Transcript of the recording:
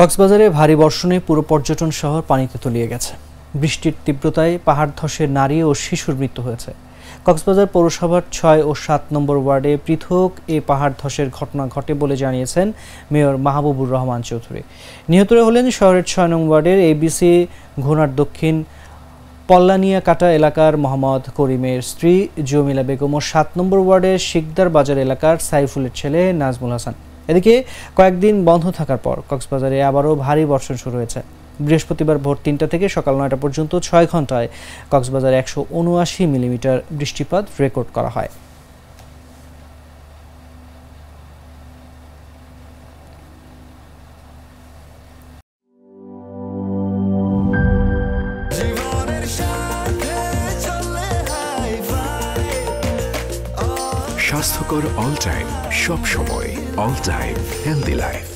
কক্সবাজারে ভারী বর্ষণে পুরো পর্যটন শহর পানিতে তলিয়ে গেছে। বৃষ্টির তীব্রতায় পাহাড় ধসে নারী ও শিশুর মৃত্যু হয়েছে। কক্সবাজার পৌরসভার ৬ ও ৭ নম্বর ওয়ার্ডে পৃথক এ পাহাড় ধসের ঘটনা ঘটে বলে জানিয়েছেন মেয়র মাহবুবুর রহমান চৌধুরী। নিহতরা হলেন শহরের ৬ নং ওয়ার্ডের এবিসি ঘোনার দক্ষিণ পল্লানিয়াকাটা এলাকার মোহাম্মদ করিমের স্ত্রী জমিলা বেগম ও ৭ নম্বর ওয়ার্ডের শিকদার বাজার এলাকার সাইফুলের ছেলে নাজমুল হাসান। এদিকে কয়েকদিন বন্ধ থাকার পর কক্সবাজারে আবারও ভারী বর্ষণ শুরু হয়েছে। বৃহস্পতিবার ভোর ৩টা থেকে সকাল ৯টা পর্যন্ত ৬ ঘন্টায় কক্সবাজারে ১৭৯ মিলিমিটার বৃষ্টিপাত রেকর্ড করা হয়। স্বাস্থ্যকর অল টাইম, সব সময় অল টাইম হেলদি লাইফ।